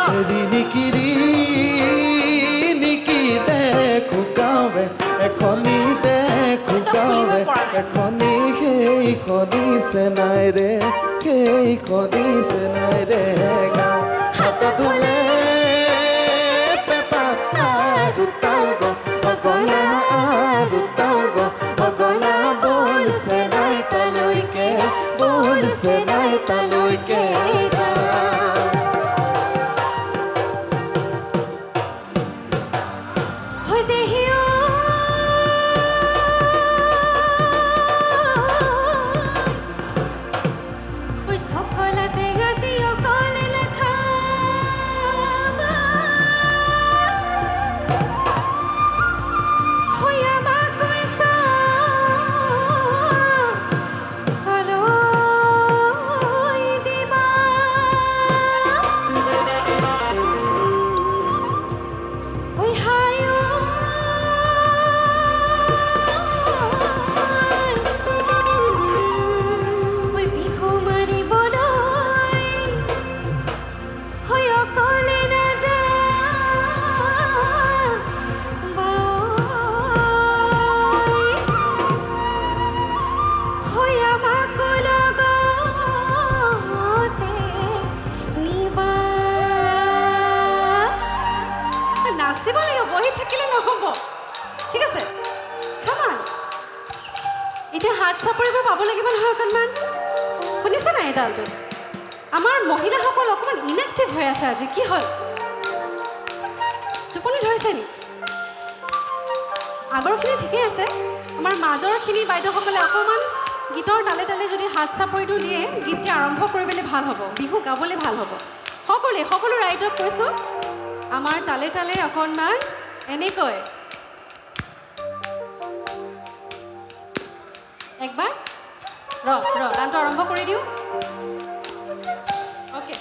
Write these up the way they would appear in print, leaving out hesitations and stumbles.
নিকিৰি নিকি দেখো গাঁৱে এখনি দেখো গাঁৱে এখনি সেইখনি চেনাই ৰে সেইখনি চেনাই ৰে গাঁও হাত ধুলে পেপা আৰু তালগ অগনা আৰু তালগ অগনা বলছে নাই তালৈকে এতিয়া হাত চাপৰিব পাব লাগিব নহয় অকণমান শুনিছে নাই এডালটো আমাৰ মহিলাসকল অকণমান ইনএক্টিভ হৈ আছে আজি কি হ'ল টোপনি ধৰিছে নি আগৰখিনি ঠিকেই আছে আমাৰ মাজৰখিনি বাইদেউসকলে অকণমান গীতৰ তালে তালে যদি হাত চাপৰিটো দিয়ে গীতটি আৰম্ভ কৰিবলৈ ভাল হ'ব বিহু গাবলৈ ভাল হ'ব সকলো ৰাইজক কৈছোঁ আমাৰ তালে তালে অকণমান এনেকৈ একবাৰ গানটো আৰম্ভ কৰি দিওঁ অ'কে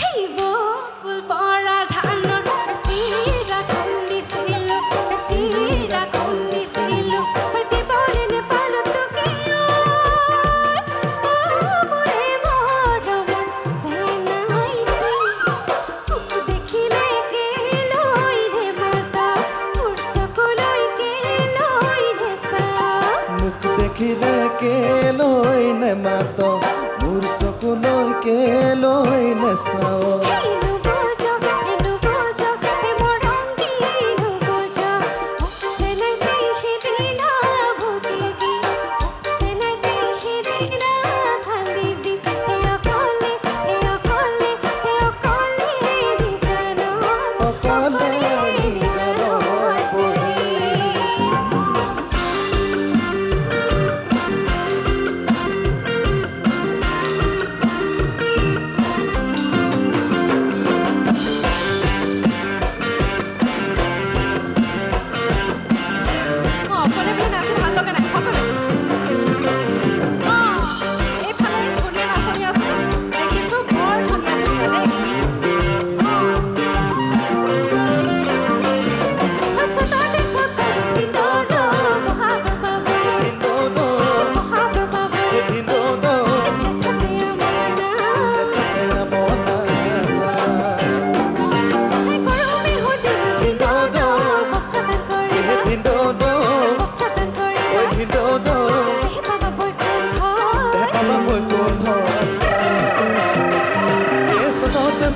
হেই বকুল পৰা ধানৰ চিৰা খুন্দিছিলোঁ দিবলৈ নেপালত তোকেও মোৰে মৰমৰ চেনাই মোক দেখিলে কেলৈ নেমাতা মোৰ চকুলৈকে লৈ নেচাওঁ মোক দেখিলে কেলৈ নেমাত মোৰ চকুলৈকে লৈ নেচাওঁ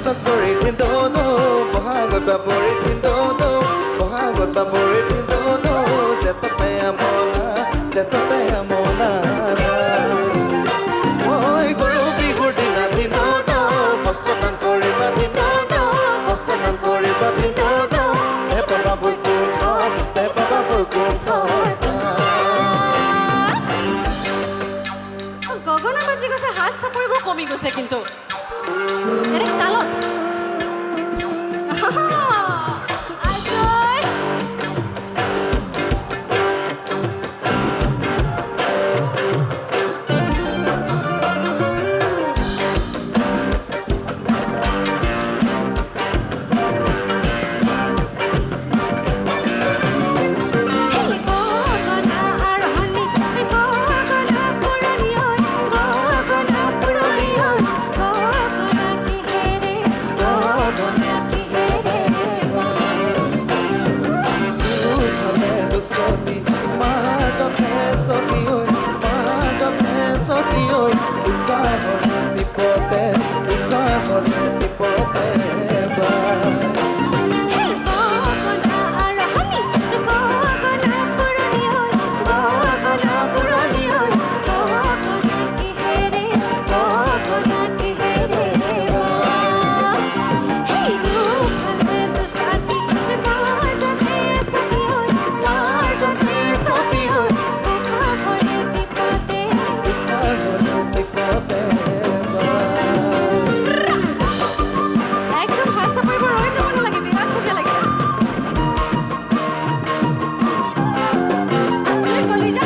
Sakuri tindono, bohagot babori tindono, bohagot babori tindono, zetote amona. Oi guru bihurdina tindono, bostonan koriba tindono, te baba boy kunto. গগনা বাজি গৈছে হাত চাপৰিবোৰ কমি গৈছে কিন্তু এনে তালত টিপতে একদম হাত চাপৰিব ৰৈ যাব নালাগে বিৰাট ধুনীয়া লাগিছে আঞ্জলি কলিজা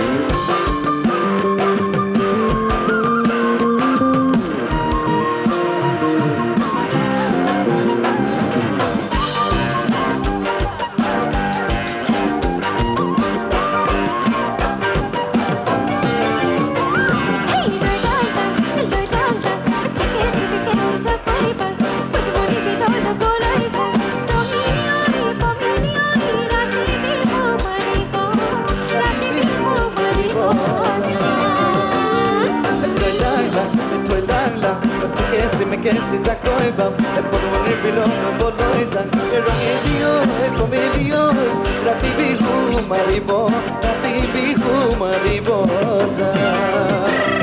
Kesi jakoi bam podmoni bilon boloi jang rongi dio pomelio rati bihu maribo ja